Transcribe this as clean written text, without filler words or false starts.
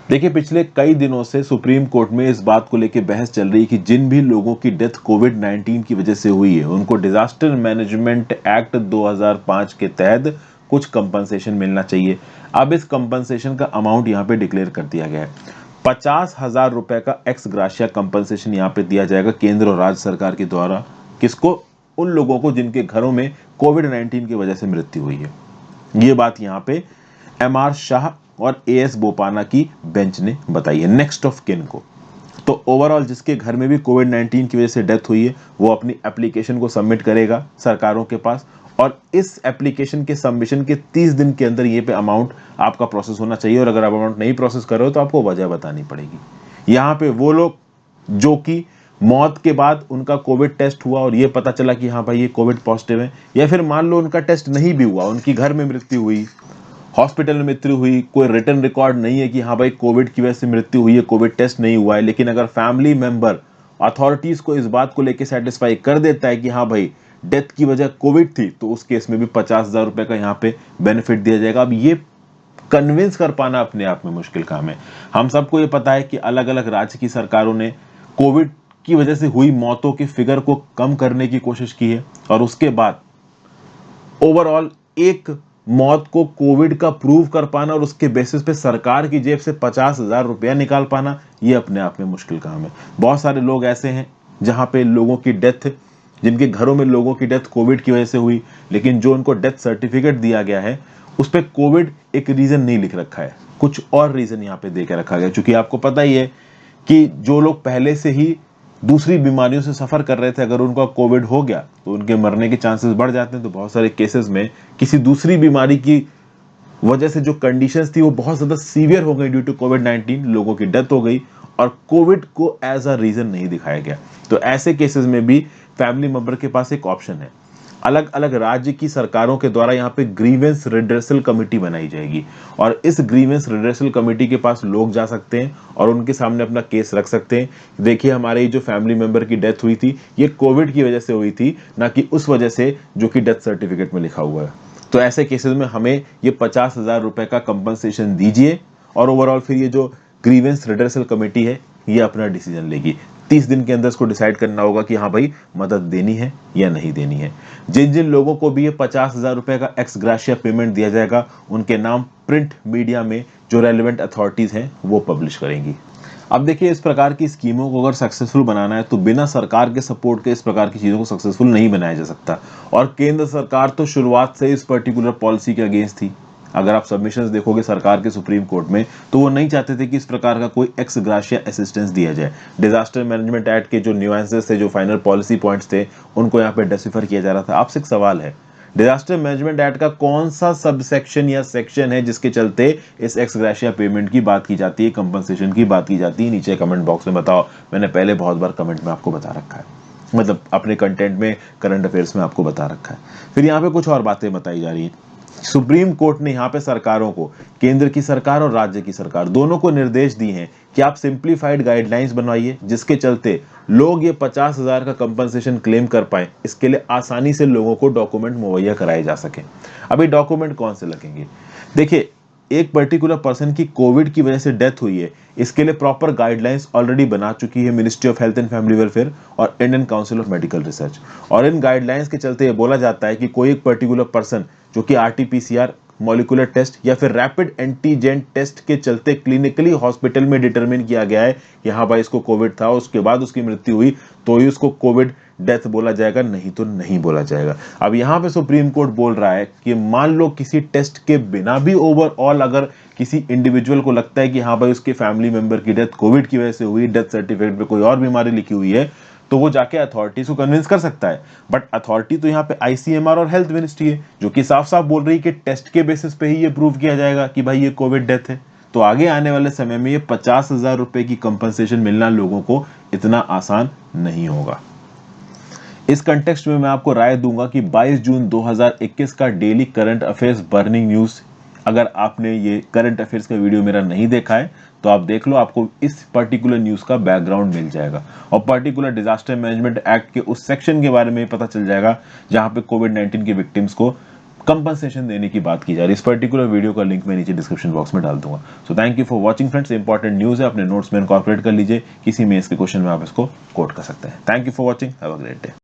देखिए, पिछले कई दिनों से सुप्रीम कोर्ट में इस बात को लेकर बहस चल रही है कि जिन भी लोगों की डेथ कोविड-19 की वजह से हुई है, उनको डिजास्टर मैनेजमेंट एक्ट 2005 के तहत कुछ कंपनसेशन मिलना चाहिए। अब इस कंपनसेशन का अमाउंट यहाँ पे डिक्लेयर कर दिया गया है। 50,000 रुपए का एक्स ग्राशिया कंपनसेशन यहाँ पे दिया जाएगा केंद्र और राज्य सरकार के द्वारा। किसको? उन लोगों को जिनके घरों में कोविड-19 की वजह से मृत्यु हुई है। ये बात यहाँ पे एमआर शाह और एएस बोपाना की बेंच ने बताई है, नेक्स्ट ऑफ किन को। तो ओवरऑल जिसके घर में भी कोविड-19 की वजह से डेथ हुई है, वो अपनी एप्लीकेशन को सबमिट करेगा सरकारों के पास, और इस एप्लीकेशन के सबमिशन के 30 दिन के अंदर ये पे अमाउंट आपका प्रोसेस होना चाहिए। और अगर आप अमाउंट नहीं प्रोसेस कर रहे हो तो आपको वजह बतानी पड़ेगी। यहाँ पे वो लोग जो कि मौत के बाद उनका कोविड टेस्ट हुआ और ये पता चला कि हाँ भाई ये कोविड पॉजिटिव है, या फिर मान लो उनका टेस्ट नहीं भी हुआ, उनकी घर में मृत्यु हुई, हॉस्पिटल में मृत्यु हुई, कोई रिटर्न रिकॉर्ड नहीं है कि हाँ भाई कोविड की वजह से मृत्यु हुई है, कोविड टेस्ट नहीं हुआ है, लेकिन अगर फैमिली मेंबर अथॉरिटीज को इस बात को लेकर सेटिस्फाई कर देता है कि हाँ भाई डेथ की वजह कोविड थी, तो उस केस में भी 50,000 रुपए का यहाँ पे बेनिफिट दिया जाएगा। अब ये कन्विंस कर पाना अपने आप में मुश्किल काम है। हम सबको ये पता है कि अलग अलग राज्य की सरकारों ने कोविड की वजह से हुई मौतों के फिगर को कम करने की कोशिश की है, और उसके बाद ओवरऑल एक मौत को कोविड का प्रूव कर पाना और उसके बेसिस पे सरकार की जेब से 50,000 रुपया निकाल पाना, ये अपने आप में मुश्किल काम है। बहुत सारे लोग ऐसे हैं जहां पे लोगों की डेथ, जिनके घरों में लोगों की डेथ कोविड की वजह से हुई, लेकिन जो उनको डेथ सर्टिफिकेट दिया गया है उस पर कोविड एक रीजन नहीं लिख रखा है, कुछ और रीजन यहाँ पे देकर रखा गया। क्योंकि आपको पता ही है कि जो लोग पहले से ही दूसरी बीमारियों से सफर कर रहे थे, अगर उनका कोविड हो गया तो उनके मरने के चांसेस बढ़ जाते हैं। तो बहुत सारे केसेस में किसी दूसरी बीमारी की वजह से जो कंडीशंस थी वो बहुत ज्यादा सीवियर हो गई ड्यू टू कोविड-19, लोगों की डेथ हो गई और कोविड को एज अ रीजन नहीं दिखाया गया। तो ऐसे केसेस में भी फैमिली मेंबर के पास एक ऑप्शन है। अलग अलग राज्य की सरकारों के द्वारा यहाँ पे ग्रीवेंस रिड्रेसल कमेटी बनाई जाएगी, और इस ग्रीवेंस रिड्रेसल कमेटी के पास लोग जा सकते हैं और उनके सामने अपना केस रख सकते हैं। देखिए, हमारे जो फैमिली मेंबर की डेथ हुई थी ये कोविड की वजह से हुई थी, ना कि उस वजह से जो कि डेथ सर्टिफिकेट में लिखा हुआ है। तो ऐसे केसेस में हमें ये 50,000 रुपए का कंपनसेशन दीजिए, और ओवरऑल फिर ये जो ग्रीवेंस रिड्रेसल कमेटी है ये अपना डिसीजन लेगी। 30 दिन के अंदर इसको डिसाइड करना होगा कि हाँ भाई मदद देनी है या नहीं देनी है। जिन जिन लोगों को भी ये 50,000 रुपए का एक्स ग्राशिया पेमेंट दिया जाएगा, उनके नाम प्रिंट मीडिया में जो रेलिवेंट अथॉरिटीज हैं वो पब्लिश करेंगी। अब देखिए, इस प्रकार की स्कीमों को अगर सक्सेसफुल बनाना है तो बिना सरकार के सपोर्ट के इस प्रकार की चीजों को सक्सेसफुल नहीं बनाया जा सकता। और केंद्र सरकार तो शुरुआत से इस पर्टिकुलर पॉलिसी के अगेंस्ट थी। अगर आप सबमिशंस देखोगे सरकार के सुप्रीम कोर्ट में, तो वो नहीं चाहते थे कि इस प्रकार का कोई एक्स ग्राशिया असिस्टेंस दिया जाए। डिजास्टर मैनेजमेंट एक्ट के जो न्यूएंसेस थे, जो फाइनल पॉलिसी पॉइंट्स थे, उनको यहाँ पे डेसिफर किया जा रहा था। आपसे एक सवाल है, डिजास्टर मैनेजमेंट एक्ट का कौन सा सब सेक्शन या सेक्शन है जिसके चलते इस एक्स ग्रेशिया पेमेंट की बात की जाती है, कंपनसेशन की बात की जाती है? नीचे कमेंट बॉक्स में बताओ। मैंने पहले बहुत बार कमेंट में आपको बता रखा है, मतलब अपने कंटेंट में, करंट अफेयर्स में आपको बता रखा है। फिर यहाँ पे कुछ और बातें बताई जा रही है। सुप्रीम कोर्ट ने यहाँ पे सरकारों को, केंद्र की सरकार और राज्य की सरकार दोनों को निर्देश दिए हैं कि आप सिंप्लीफाइड गाइडलाइंस बनवाइए, जिसके चलते लोग ये 50,000 का कंपनसेशन क्लेम कर पाए। इसके लिए आसानी से लोगों को डॉक्यूमेंट मुहैया कराए जा सके। अभी डॉक्यूमेंट कौन से लगेंगे? देखिए, एक पर्टिकुलर पर्सन की कोविड की वजह से डेथ हुई है, इसके लिए प्रॉपर गाइडलाइंस ऑलरेडी बना चुकी है Ministry of Health and Family Welfare और Indian Council of Medical Research. और इन गाइडलाइंस के चलते ये बोला जाता है कि कोई एक पर्टिकुलर पर्सन जो कि आरटीपीसीआर, मॉलिक्यूलर टेस्ट या फिर रैपिड एंटीजन टेस्ट के चलते क्लिनिकली हॉस्पिटल में डिटरमिन किया गया है कि हाँ भाई इसको कोविड था, उसके बाद उसकी मृत्यु हुई, तो ही उसको कोविड डेथ बोला जाएगा, नहीं तो नहीं बोला जाएगा। अब यहाँ पे सुप्रीम कोर्ट बोल रहा है कि मान लो किसी टेस्ट के बिना भी ओवरऑल अगर किसी इंडिविजुअल को लगता है कि हाँ भाई उसके फैमिली मेंबर की डेथ कोविड की वजह से हुई, डेथ सर्टिफिकेट पे कोई और बीमारी लिखी हुई है, तो वो जाके अथॉरिटीज को कन्विंस कर सकता है। बट अथॉरिटी तो यहाँ पे आईसीएमआर और हेल्थ मिनिस्ट्री है, जो कि साफ साफ बोल रही है कि टेस्ट के बेसिस पे ही ये प्रूव किया जाएगा कि भाई ये कोविड डेथ है। तो आगे आने वाले समय में ये 50,000 रुपए की कंपनसेशन मिलना लोगों को इतना आसान नहीं होगा। इस कंटेक्स्ट में मैं आपको राय दूंगा कि 22 जून 2021 का daily current affairs burning news, अगर आपने ये करंट अफेयर्स का वीडियो मेरा नहीं देखा है तो आप देख लो, आपको इस पर्टिकुलर न्यूज का बैकग्राउंड मिल जाएगा और पर्टिकुलर डिजास्टर मैनेजमेंट एक्ट के उस सेक्शन के बारे में पता चल जाएगा जहां पे कोविड-19 के विक्टिम्स को कंपनसेशन देने की बात की जा रही है। इस पर्टिकुलर वीडियो का लिंक मैं नीचे डिस्क्रिप्शन बॉक्स में डाल दूंगा। So thank you for watching friends. Important news है, अपने नोट्स में इनकॉर्पोरेट कर लीजिए, किसी मेंस के क्वेश्चन में आप इसको कोट कर सकते हैं। Thank you for watching, have a great day.